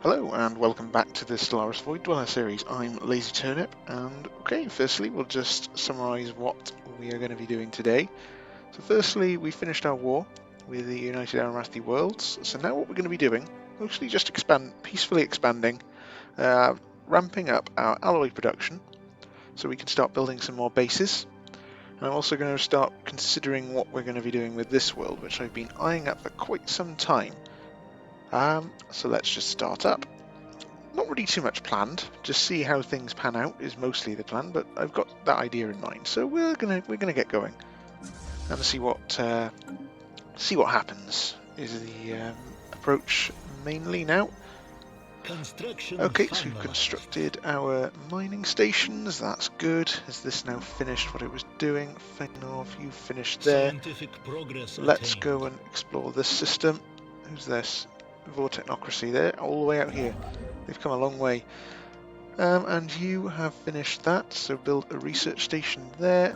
Hello and welcome back to the Stellaris Void Dweller series. I'm Lazy Turnip, and firstly we'll just summarise what we are going to be doing today. So firstly, we finished our war with the United Aramathi Worlds, so now what we're going to be doing, mostly just peacefully expanding, ramping up our alloy production, so we can start building some more bases. And I'm also going to start considering what we're going to be doing with this world, which I've been eyeing up for quite some time. So let's just start up. Not really too much planned. Just see how things pan out is mostly the plan, but I've got that idea in mind. So we're gonna get going and see what happens. Is the approach mainly now? Okay, so we've constructed our mining stations. That's good. Has this now finished what it was doing? Off, you finished there. Let's go and explore this system. Who's this? Vortechnocracy there, all the way out here. They've come a long way. And you have finished that, so build a research station there.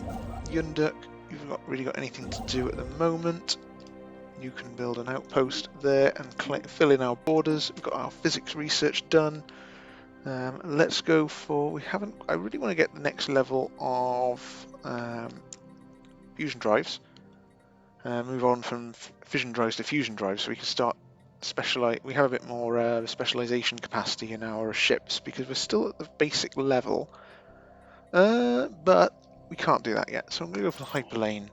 Yunduk, you've not really got anything to do at the moment. You can build an outpost there and fill in our borders. We've got our physics research done. Let's go for, I really want to get the next level of fusion drives. Move on from fission drives to fusion drives so we can start we have a bit more specialization capacity in our ships because we're still at the basic level, but we can't do that yet. So I'm going to go for the hyperlane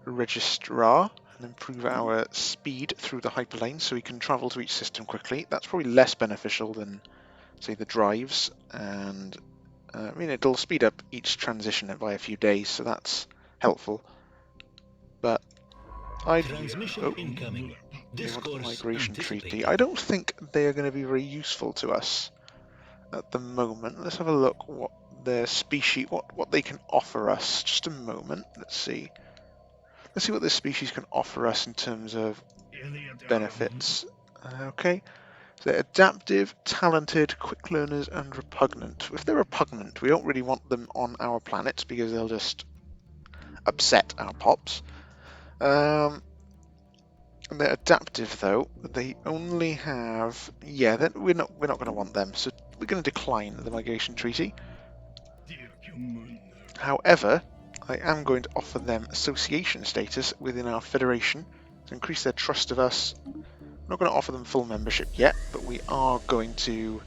registrar and improve our speed through the hyperlane so we can travel to each system quickly. That's probably less beneficial than, say, the drives, and I mean it'll speed up each transition by a few days, so that's helpful. But Transmission incoming. Migration treaty. I don't think they are going to be very useful to us at the moment. Let's have a look what their species, what they can offer us. Just a moment. Let's see. Let's see what this species can offer us in terms of benefits. Okay. So they're adaptive, talented, quick learners, and repugnant. If they're repugnant, we don't really want them on our planet because they'll just upset our pops. And they're adaptive though. They only have we're not going to want them, so we're going to decline the migration treaty. However, I am going to offer them association status within our federation to increase their trust of us. I'm not going to offer them full membership yet, but we are going to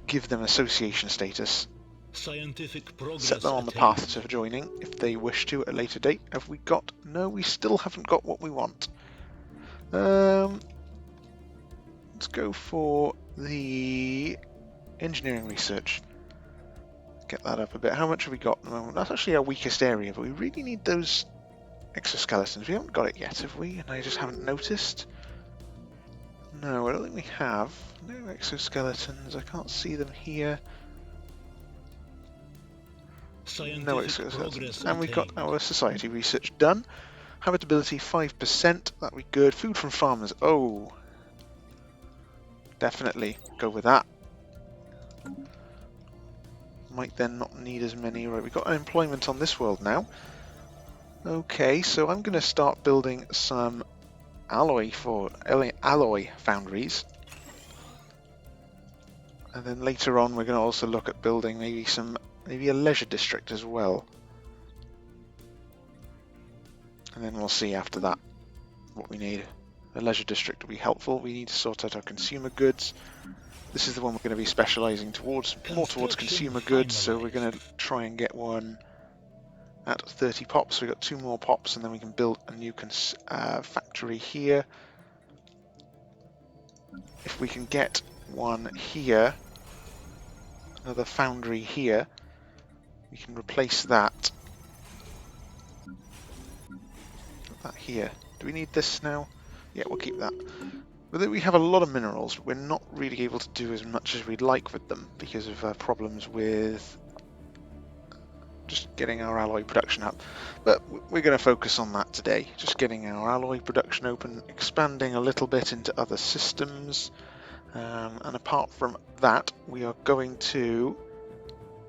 give them association status. Set them on the path to joining if they wish to at a later date. Have we got? No, we still haven't got what we want. Let's go for the engineering research. Get that up a bit. How much have we got at the moment? That's actually our weakest area, but we really need those exoskeletons. We haven't got it yet, have we? And I just haven't noticed. No, I don't think we have. No exoskeletons. I can't see them here. No exoskeletons. And we've got our society research done. Habitability 5%, that'd be good. Food from farmers, oh. Definitely go with that. Might then not need as many. Right, we've got unemployment on this world now. Okay, so I'm going to start building some alloy foundries. And then later on we're going to also look at building maybe a leisure district as well. And then we'll see after that what we need. A leisure district will be helpful. We need to sort out our consumer goods. This is the one we're going to be specialising more towards consumer goods, so we're going to try and get one at 30 pops. So we've got 2 more pops, and then we can build a new factory here. If we can get one here, another foundry here, we can replace that. That here. Do we need this now? Yeah, we'll keep that. But we have a lot of minerals. We're not really able to do as much as we'd like with them because of problems with just getting our alloy production up. But we're going to focus on that today. Just getting our alloy production open, expanding a little bit into other systems. And apart from that, we are going to...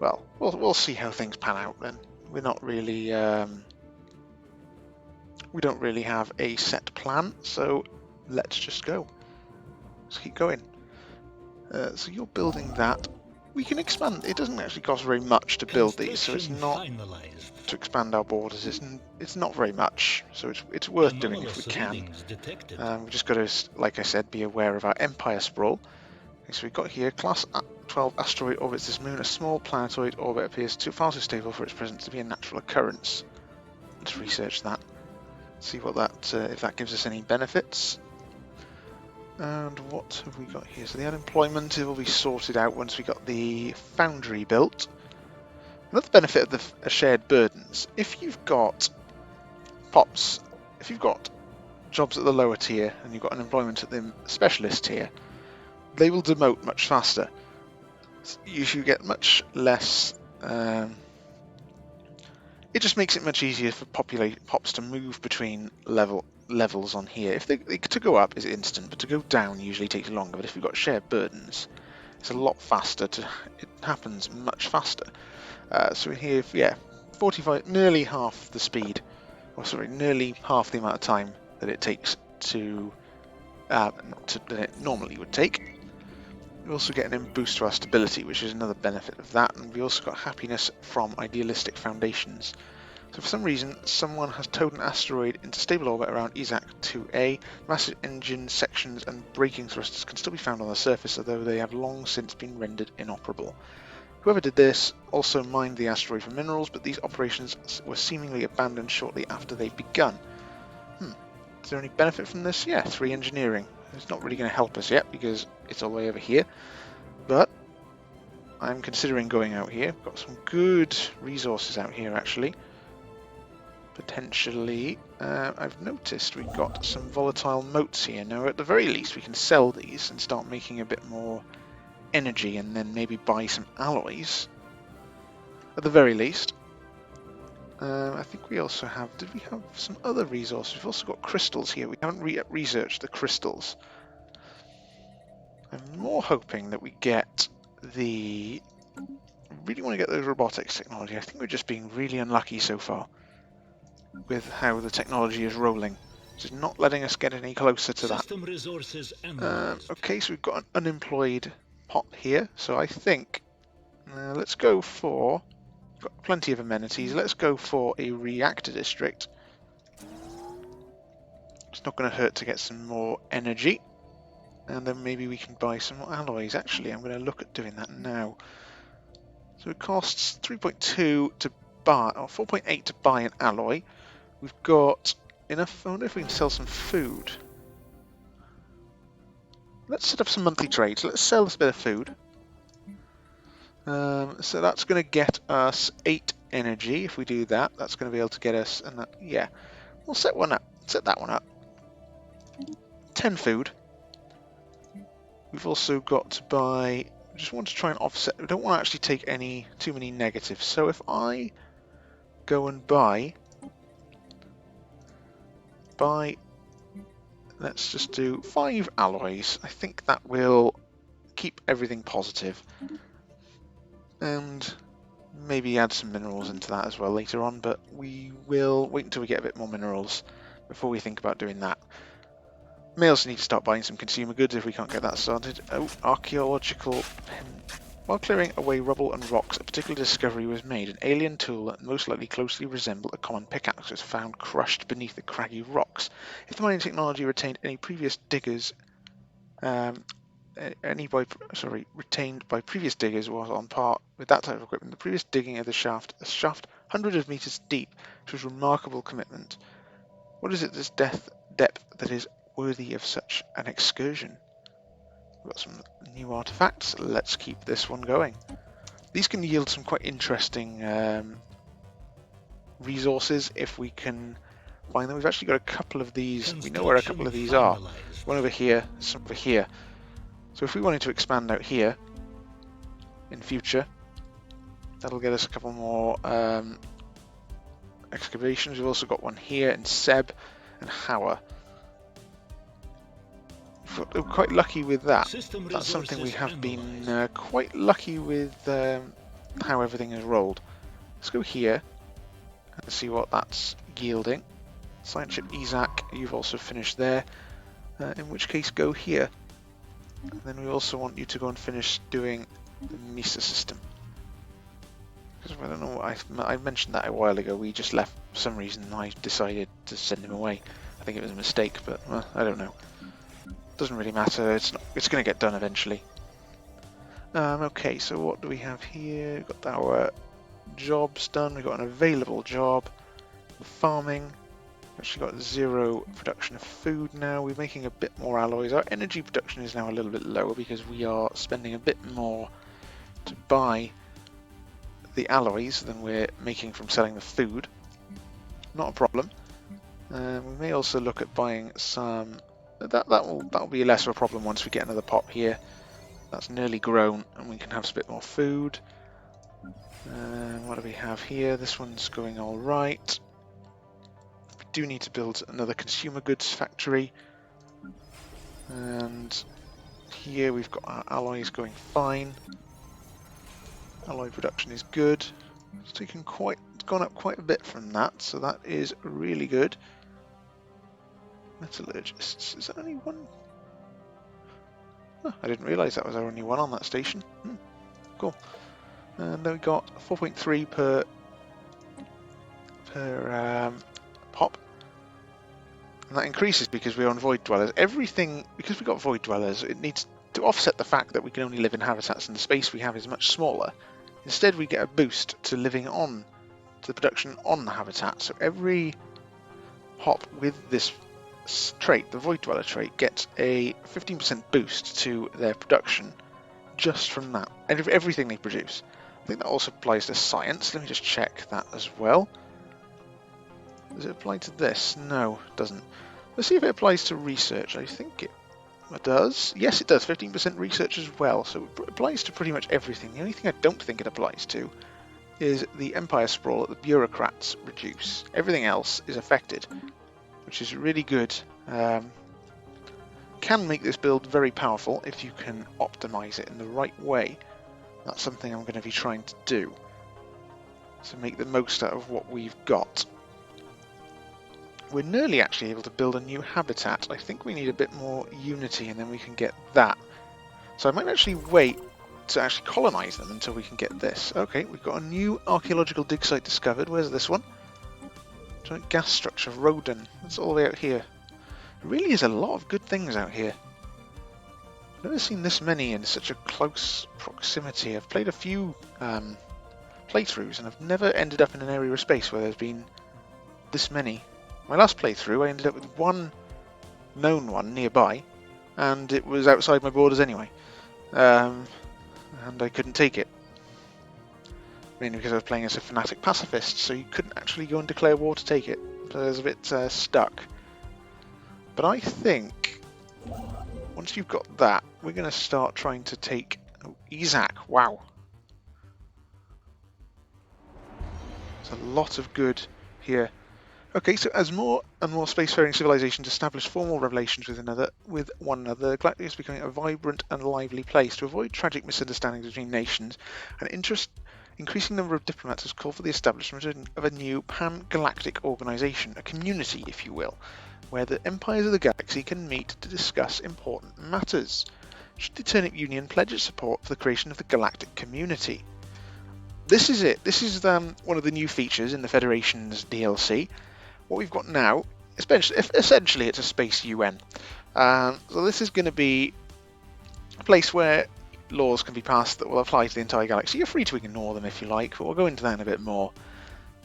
Well, we'll see how things pan out then. We're not really... we don't really have a set plan, so let's just go. Let's keep going. So you're building that. We can expand. It doesn't actually cost very much to build these, so it's Construction not finalized. to expand our borders. It's not very much, so it's worth doing if we Anomalous can. readings detected. We've just got to, like I said, be aware of our empire sprawl. Okay, so we've got here class 12 asteroid orbits this moon. A small planetoid orbit appears far too stable for its presence to be a natural occurrence. Let's research that. See what that if that gives us any benefits. And what have we got here? So the unemployment will be sorted out once we got the foundry built. Another benefit of the shared burdens, if you've got pops, if you've got jobs at the lower tier and you've got unemployment at the specialist tier, they will demote much faster. So you should get much less. It just makes it much easier for pops to move between levels on here. If to go up is instant, but to go down usually takes longer. But if you've got shared burdens, it's a lot faster. It happens much faster. So here, yeah, 45, nearly half the speed, or sorry, nearly half the amount of time that it takes that it normally would take. We also get an boost to our stability, which is another benefit of that, and we also got happiness from idealistic foundations. So for some reason, someone has towed an asteroid into stable orbit around ESAC 2A. Massive engine sections and braking thrusters can still be found on the surface, although they have long since been rendered inoperable. Whoever did this also mined the asteroid for minerals, but these operations were seemingly abandoned shortly after they'd begun. Is there any benefit from this? Yeah, 3 engineering. It's not really going to help us yet because it's all the way over here, but I'm considering going out here. Got some good resources out here actually. Potentially, I've noticed we've got some volatile motes here. Now at the very least we can sell these and start making a bit more energy and then maybe buy some alloys. At the very least. I think we also have, did we have some other resources? We've also got crystals here. We haven't researched the crystals. I'm more hoping that we get I really want to get those robotics technology. I think we're just being really unlucky so far with how the technology is rolling. It's not letting us get any closer to that. System resources analyzed. Okay, so we've got an unemployed pot here. So I think, let's go for, got plenty of amenities. Let's go for a reactor district. It's not going to hurt to get some more energy. And then maybe we can buy some more alloys. Actually, I'm going to look at doing that now. So it costs 3.2 to buy, or 4.8 to buy an alloy. We've got enough. I wonder if we can sell some food. Let's set up some monthly trades. Let's sell this bit of food. So that's going to get us 8 energy. If we do that, that's going to be able to get us. And that, yeah, we'll set one up. Set that one up. 10 food. We've also got to buy. I just want to try and offset. We don't want to actually take too many negatives. So if I go and buy, let's just do 5 alloys. I think that will keep everything positive. And maybe add some minerals into that as well later on, but we will wait until we get a bit more minerals before we think about doing that. May also need to start buying some consumer goods if we can't get that started. Oh, archaeological pen. While clearing away rubble and rocks, a particular discovery was made. An alien tool that most likely closely resembled a common pickaxe was found crushed beneath the craggy rocks. If the mining technology retained any previous diggers, retained by previous diggers was on par with that type of equipment, the previous digging of a shaft hundreds of meters deep, which was remarkable commitment. What is it, this depth that is worthy of such an excursion? We've got some new artifacts. Let's keep this one going. These can yield some quite interesting resources if we can find them. We've actually got a couple of these. We know where a couple of these are. One over here, some over here. So if we wanted to expand out here in future, that'll get us a couple more excavations. We've also got one here in Seb and Hauer. We're quite lucky with that. That's something we have been quite lucky with how everything has rolled. Let's go here and see what that's yielding. Science ship Isaac, you've also finished there. In which case, go here. And then we also want you to go and finish doing the MESA system. Because I don't know, I mentioned that a while ago, we just left for some reason and I decided to send him away. I think it was a mistake, but well, I don't know. Doesn't really matter, it's going to get done eventually. Okay, so what do we have here? We've got our jobs done, we've got an available job. Farming, we've actually got 0 production of food now. We're making a bit more alloys. Our energy production is now a little bit lower because we are spending a bit more to buy the alloys than we're making from selling the food. Not a problem. We may also look at buying some. That will be less of a problem once we get another pot here. That's nearly grown, and we can have a bit more food. What do we have here? This one's going all right. We do need to build another consumer goods factory, and here we've got our alloys going fine. Alloy production is good. It's gone up quite a bit from that, so that is really good. Metallurgists, is there only one? Oh, I didn't realise that was our only one on that station. Cool. And then we got 4.3 per pop. And that increases because we're on Void Dwellers. Everything, because we got Void Dwellers, it needs to offset the fact that we can only live in habitats and the space we have is much smaller. Instead, we get a boost to living on, to the production on the habitat. So every hop with this trait, the Void Dweller trait, gets a 15% boost to their production just from that, and everything they produce. I think that also applies to science. Let me just check that as well. Does it apply to this? No, it doesn't. Let's see if it applies to research. I think it does. Yes, it does. 15% research as well. So it applies to pretty much everything. The only thing I don't think it applies to is the empire sprawl that the bureaucrats reduce. Everything else is affected, which is really good. Can make this build very powerful if you can optimize it in the right way. That's something I'm going to be trying to do, to make the most out of what we've got. We're nearly actually able to build a new habitat. I think we need a bit more unity and then we can get that. So I might actually wait to actually colonize them until we can get this. Okay, we've got a new archaeological dig site discovered. Where's this one? Giant gas structure, Rodin. That's all the way out here. There really is a lot of good things out here. I've never seen this many in such a close proximity. I've played a few playthroughs and I've never ended up in an area of space where there's been this many. My last playthrough I ended up with one known one nearby and it was outside my borders anyway. And I couldn't take it. Mainly because I was playing as a fanatic pacifist, so you couldn't actually go and declare war to take it. So I was a bit stuck. But I think once you've got that, we're going to start trying to take... Oh, Isaac, wow. There's a lot of good here. Okay, so as more and more spacefaring civilizations establish formal relations with one another, the galactic is becoming a vibrant and lively place. To avoid tragic misunderstandings between nations, an increasing number of diplomats has called for the establishment of a new pan-galactic organization, a community, if you will, where the empires of the galaxy can meet to discuss important matters. Should the Turnip Union pledge its support for the creation of the galactic community? This is it. This is one of the new features in the Federation's DLC. What we've got now, essentially it's a space UN. So this is going to be a place where laws can be passed that will apply to the entire galaxy. You're free to ignore them if you like, but we'll go into that in a bit more.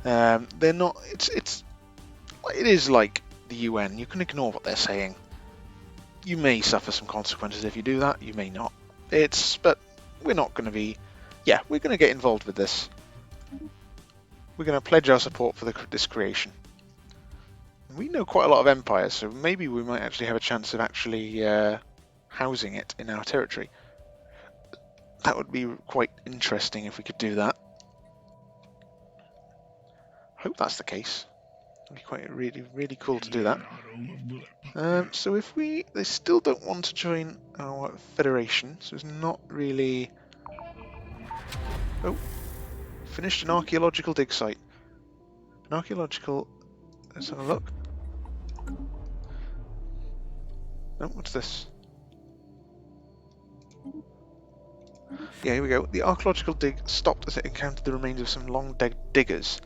They're not. It is like the UN. You can ignore what they're saying. You may suffer some consequences if you do that. You may not. But we're not going to be. Yeah, we're going to get involved with this. We're going to pledge our support for this creation. We know quite a lot of empires, so maybe we might actually have a chance of actually housing it in our territory. That would be quite interesting if we could do that. I hope that's the case. It'd be quite really cool to do that. So if they still don't want to join our federation, so it's not really... Oh, finished an archaeological dig site. An archaeological... Let's have a look. Oh, what's this? Yeah, here we go. The archaeological dig stopped as it encountered the remains of some long-dead diggers.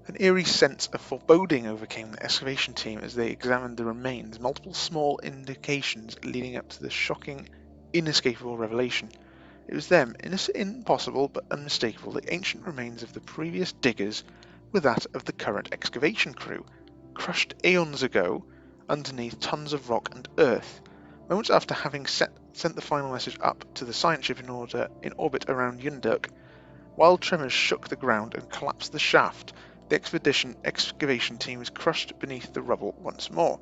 An eerie sense of foreboding overcame the excavation team as they examined the remains, multiple small indications leading up to the shocking, inescapable revelation. It was them, impossible but unmistakable, the ancient remains of the previous diggers were that of the current excavation crew, crushed aeons ago underneath tons of rock and earth. Moments after having sent the final message up to the science ship in orbit around Yunduk, wild tremors shook the ground and collapsed the shaft. The excavation team was crushed beneath the rubble once more.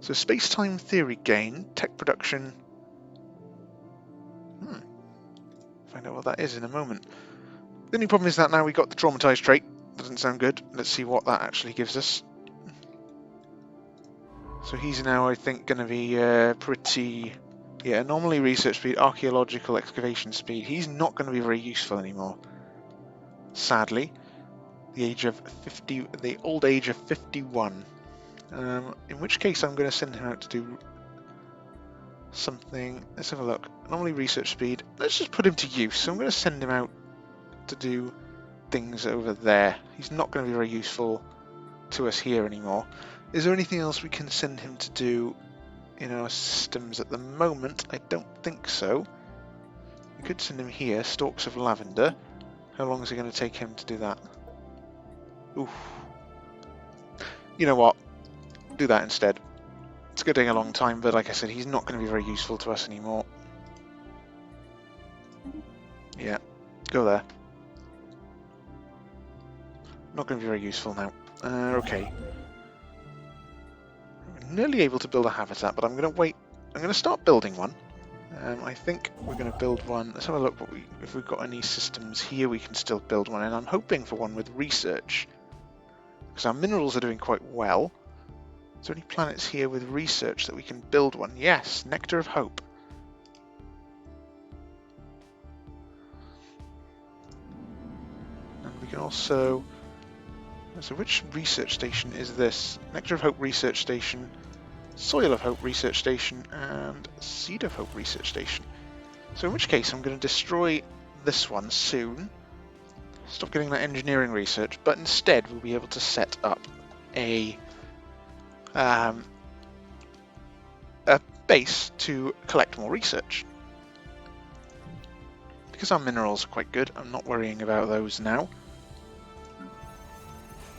So space-time theory gain, tech production. Find out what that is in a moment. The only problem is that now we got the traumatized trait. Doesn't sound good. Let's see what that actually gives us. So he's now, I think, going to be pretty... Yeah, anomaly research speed, archaeological excavation speed. He's not going to be very useful anymore. Sadly. The old age of 51. In which case I'm going to send him out to do something. Let's have a look. Anomaly research speed. Let's just put him to use. So I'm going to send him out to do things over there. He's not going to be very useful to us here anymore. Is there anything else we can send him to do in our systems at the moment? I don't think so. We could send him here, Stalks of Lavender. How long is it going to take him to do that? Oof. You know what? Do that instead. It's going to take a long time, but like I said, he's not going to be very useful to us anymore. Yeah, go there. Not going to be very useful now. Okay. We're nearly able to build a habitat, but I'm going to wait. I'm going to start building one. I think we're going to build one. Let's have a look if we've got any systems here we can still build one, and I'm hoping for one with research. Because our minerals are doing quite well. Is there any planets here with research that we can build one? Yes, Nectar of Hope. And we can also... So which research station is this? Nectar of Hope Research Station, Soil of Hope Research Station, and Seed of Hope Research Station. So in which case I'm going to destroy this one soon. Stop getting that engineering research, but instead we'll be able to set up a base to collect more research. Because our minerals are quite good, I'm not worrying about those now.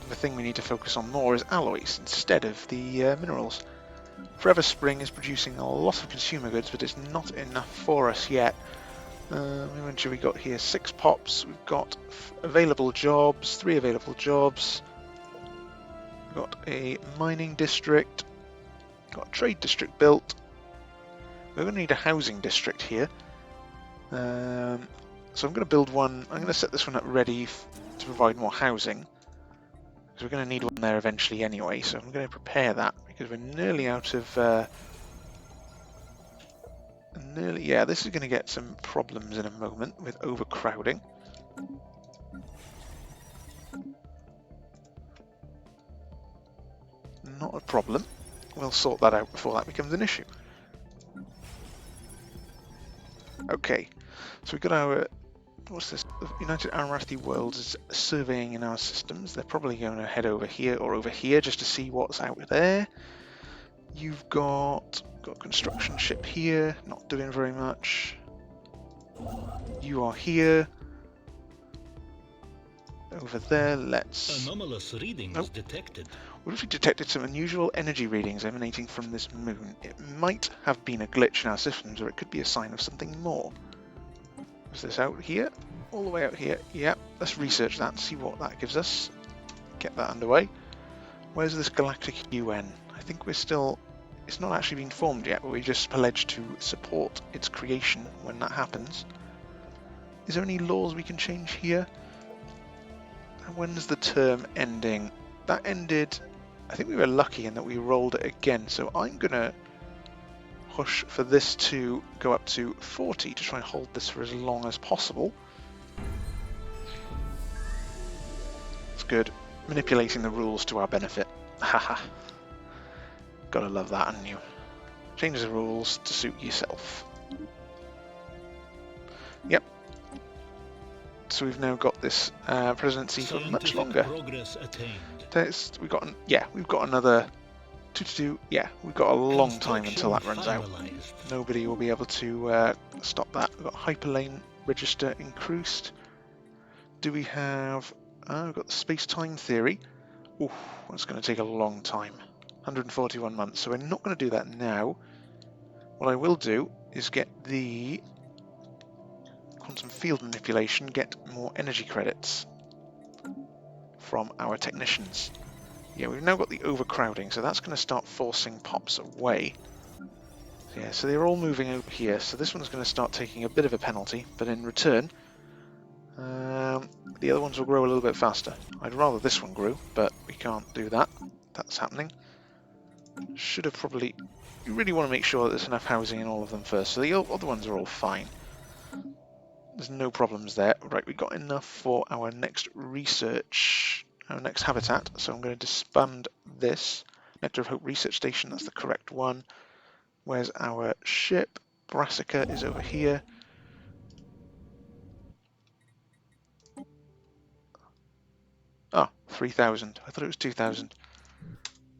The thing we need to focus on more is alloys instead of the minerals. Forever Spring is producing a lot of consumer goods, but it's not enough for us yet. How many we got here? 6 pops. We've got available jobs, 3 available jobs. We've got a mining district. Got a trade district built. We're going to need a housing district here. So I'm going to build one. I'm going to set this one up ready to provide more housing. Because we're going to need one there eventually anyway. So I'm going to prepare that because we're nearly out of... yeah, this is going to get some problems in a moment with overcrowding. Not a problem. We'll sort that out before that becomes an issue. Okay, so we've got our... What's this? The United Arathi Worlds is surveying in our systems. They're probably going to head over here or over here just to see what's out there. You've got a construction ship here, not doing very much. You are here. Over there, let's... Anomalous readings detected. What if we detected some unusual energy readings emanating from this moon? It might have been a glitch in our systems, or it could be a sign of something more. Is this out here? All the way out here? Yeah, let's research that and see what that gives us. Get that underway. Where's this galactic UN? I think we're still... It's not actually been formed yet, but we just pledged to support its creation when that happens. Is there any laws we can change here? And when's the term ending? That ended... I think we were lucky in that we rolled it again, so I'm going to push for this to go up to 40 to try and hold this for as long as possible. It's good. Manipulating the rules to our benefit. Haha. Gotta love that, haven't you? Change the rules to suit yourself. Yep. So we've now got this presidency for much longer. Progress attained. We've got another 2 to 2. Yeah, we've got a long time until that runs out. Finalized. Nobody will be able to stop that. We've got hyperlane register increased. Do we have... we've got the space-time theory. Oof, that's going to take a long time. 141 months, so we're not going to do that now. What I will do is get the quantum field manipulation, get more energy credits from our technicians. Yeah, we've now got the overcrowding, so that's going to start forcing pops away. Yeah, so they're all moving over here, so this one's going to start taking a bit of a penalty, but in return, the other ones will grow a little bit faster. I'd rather this one grew, but we can't do that. That's happening. Should have probably... You really want to make sure that there's enough housing in all of them first, so the other ones are all fine. There's no problems there. Right, we got enough for our next research, our next habitat, so I'm going to disband this. Nectar of Hope Research Station, that's the correct one. Where's our ship? Brassica is over here. Oh, 3,000. I thought it was 2,000.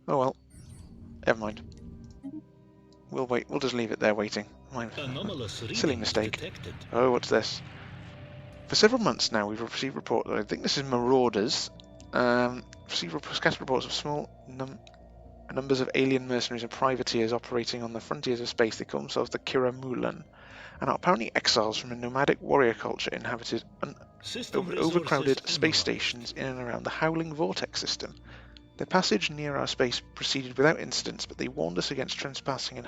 Oh well, never mind. We'll wait. We'll just leave it there waiting. Silly mistake. Detected. Oh, what's this? For several months now, we've received reports. I think this is marauders. Received scattered reports of small numbers of alien mercenaries and privateers operating on the frontiers of space. They call themselves the Kiramulan, and are apparently exiles from a nomadic warrior culture inhabited overcrowded space stations in and around the Howling Vortex system. Their passage near our space proceeded without incidents, but they warned us against trespassing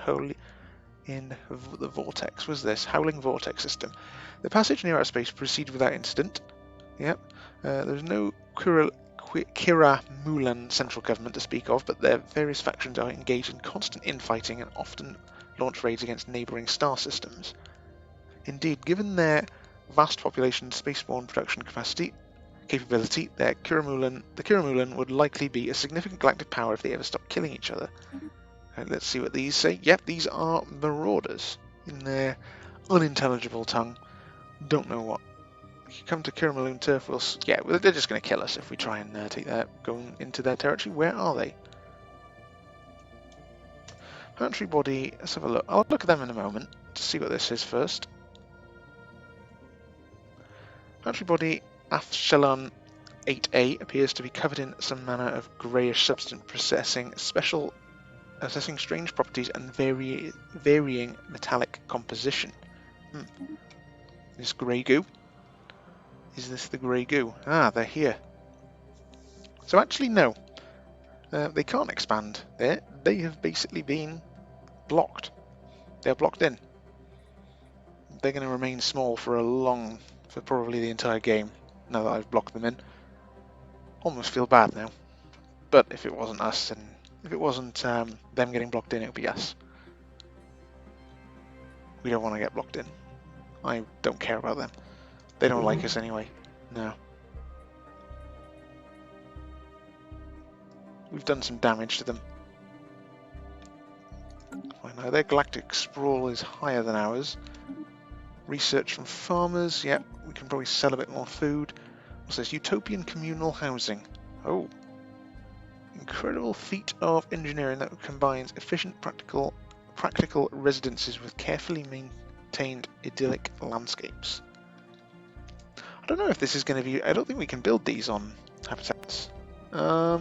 in the vortex. Was this Howling Vortex system? The passage near our space proceeded without incident. Yep. There's no Kiramulan central government to speak of, but their various factions are engaged in constant infighting and often launch raids against neighbouring star systems. Indeed, given their vast population, spaceborne production capability, the Kiramulan would likely be a significant galactic power if they ever stopped killing each other. Let's see what these say. Yep, these are marauders in their unintelligible tongue. Don't know what. If you come to Kiramulan turf, they're just going to kill us if we try and go into their territory. Where are they? Planetary body. Let's have a look. I'll look at them in a moment to see what this is first. Planetary body Athshelon 8A appears to be covered in some manner of greyish substance, assessing strange properties and varying metallic composition. This grey goo? Is this the grey goo? Ah, they're here. So actually, no. They can't expand there. They have basically been blocked. They're blocked in. They're going to remain small for probably the entire game, now that I've blocked them in. Almost feel bad now. But if it wasn't us, and if it wasn't them getting blocked in, it would be us. We don't want to get blocked in. I don't care about them. They don't like us anyway. No. We've done some damage to them. I know their galactic sprawl is higher than ours. Research from farmers. Yep, we can probably sell a bit more food. What's this? Utopian communal housing. Oh. Incredible feat of engineering that combines efficient practical residences with carefully maintained idyllic landscapes. I don't know if this is going to be... I don't think we can build these on habitats. So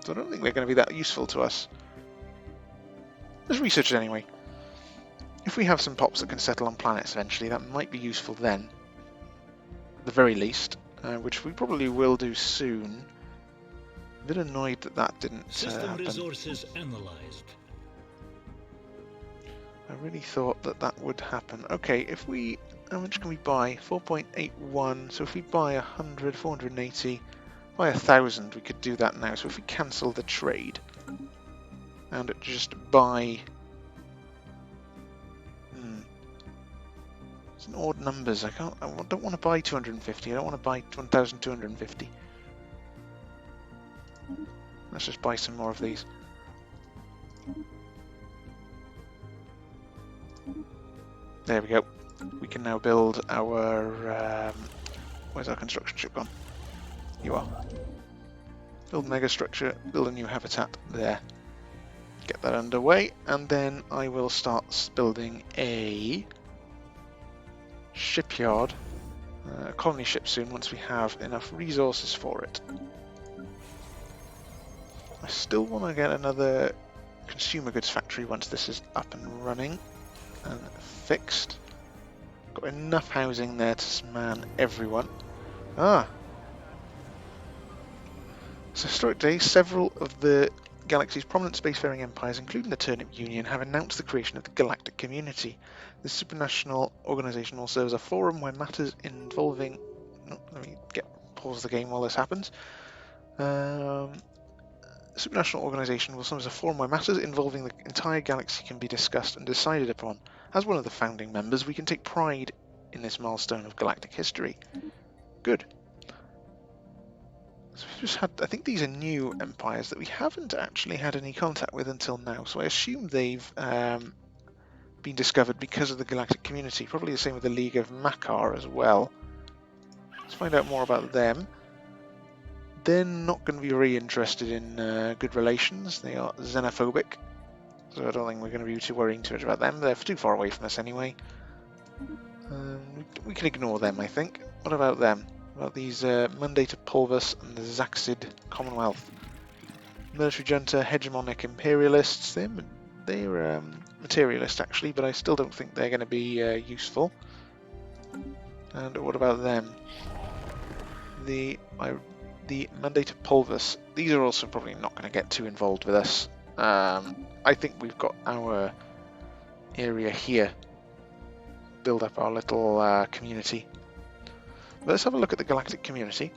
I don't think they're going to be that useful to us. Let's research it anyway. If we have some pops that can settle on planets eventually, that might be useful then. At the very least, which we probably will do soon. A bit annoyed that that didn't System happen. resources analyzed. I really thought that that would happen. Okay, if we... How much can we buy? 4.81. So if we buy 100, 480, buy 1,000, we could do that now. So if we cancel the trade and just buy... It's an odd numbers. I don't want to buy 250. I don't want to buy 1,250. Let's just buy some more of these. There we go. We can now build our... where's our construction ship gone? You are. Build megastructure, build a new habitat there. Get that underway, and then I will start building a shipyard, a colony ship soon, once we have enough resources for it. I still want to get another consumer goods factory once this is up and running and fixed. Got enough housing there to span everyone. Ah! It's a historic day. Several of the galaxy's prominent spacefaring empires, including the Turnip Union, have announced the creation of the galactic community. This supranational organisation will serve as a forum where matters involving... No, let me pause the game while this happens. Supranational organisation will serve as a forum where matters involving the entire galaxy can be discussed and decided upon. As one of the founding members, we can take pride in this milestone of galactic history. Good. So we've just had, I think these are new empires that we haven't actually had any contact with until now, so I assume they've been discovered because of the galactic community. Probably the same with the League of Makar as well. Let's find out more about them. They're not going to be very interested in good relations. They are xenophobic, so I don't think we're going to be too worrying too much about them. They're too far away from us anyway. We can ignore them, I think. What about them? About these Monday to Pulvis and the Zaxid Commonwealth. Military junta, hegemonic imperialists. They're materialist actually, but I still don't think they're going to be useful. And what about them? The Monday to Pulvis. These are also probably not going to get too involved with us. I think we've got our area here. Build up our little community. But let's have a look at the galactic community.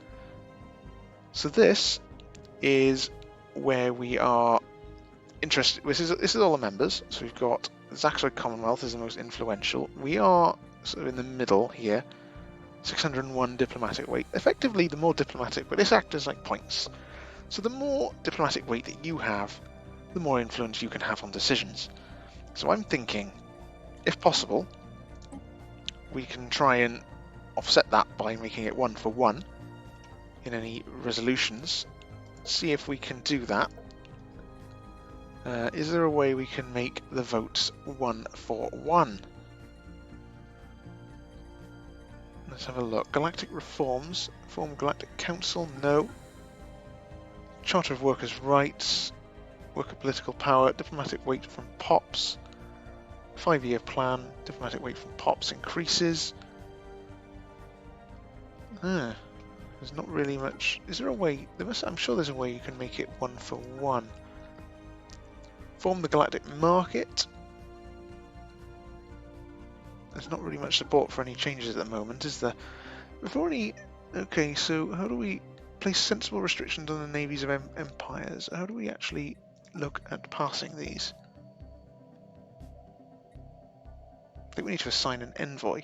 So this is where we are interested. This is all the members. So we've got Zaxoid Commonwealth is the most influential. We are sort of in the middle here. 601 diplomatic weight. Effectively, the more diplomatic, but this acts as like points. So the more diplomatic weight that you have, the more influence you can have on decisions. So I'm thinking, if possible, we can try and offset that by making it 1-for-1 in any resolutions. See if we can do that. Is there a way we can make the votes 1-for-1? Let's have a look. Galactic reforms. Form Galactic Council? No. Charter of Workers' Rights. Worker political power. Diplomatic weight from POPs. 5-year plan. Diplomatic weight from POPs increases. There's not really much. Is there a way? I'm sure there's a way you can make it 1-for-1. Form the Galactic Market. There's not really much support for any changes at the moment, is there? Before any. Okay, so how do we place sensible restrictions on the navies of empires? How do we actually look at passing these? I think we need to assign an envoy.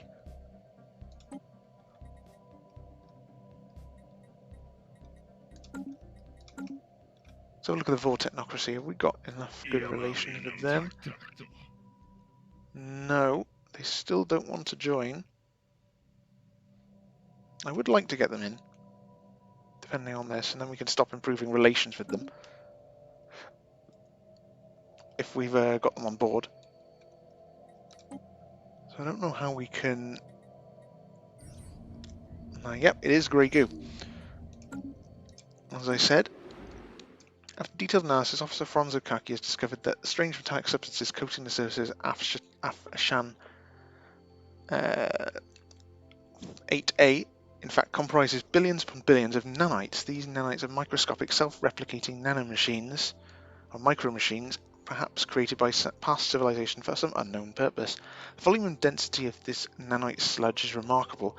So look at the Vor Technocracy. Have we got enough good relations with them? No, they still don't want to join. I would like to get them in, depending on this, and then we can stop improving relations with them. If we've got them on board. So I don't know how we can... Yep, it is grey goo. As I said, after detailed analysis, Officer Franzo Kaki has discovered that strange metallic substances coating the surfaces Afshan 8A in fact comprises billions upon billions of nanites. These nanites are microscopic self-replicating nanomachines, or micromachines, perhaps created by past civilization for some unknown purpose. The volume and density of this nanite sludge is remarkable.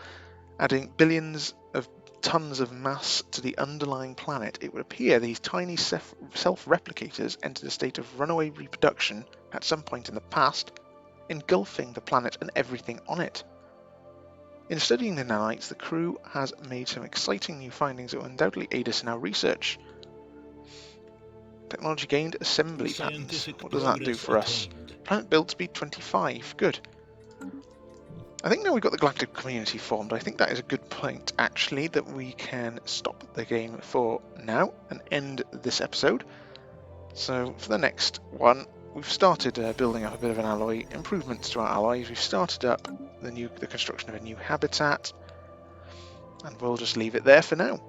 Adding billions of tons of mass to the underlying planet, it would appear these tiny self-replicators entered a state of runaway reproduction at some point in the past, engulfing the planet and everything on it. In studying the nanites, the crew has made some exciting new findings that will undoubtedly aid us in our research. Technology gained, assembly patents. What does that do for us? Planet build speed 25. Good. I think now we've got the galactic community formed, I think that is a good point, actually, that we can stop the game for now and end this episode. So for the next one, we've started building up a bit of an alloy, improvements to our alloys. We've started up the construction of a new habitat, and we'll just leave it there for now.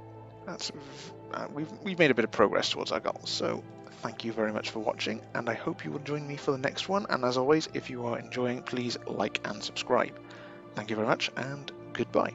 We've made a bit of progress towards our goals. So thank you very much for watching, and I hope you will join me for the next one. And as always, if you are enjoying, please like and subscribe. Thank you very much, and goodbye.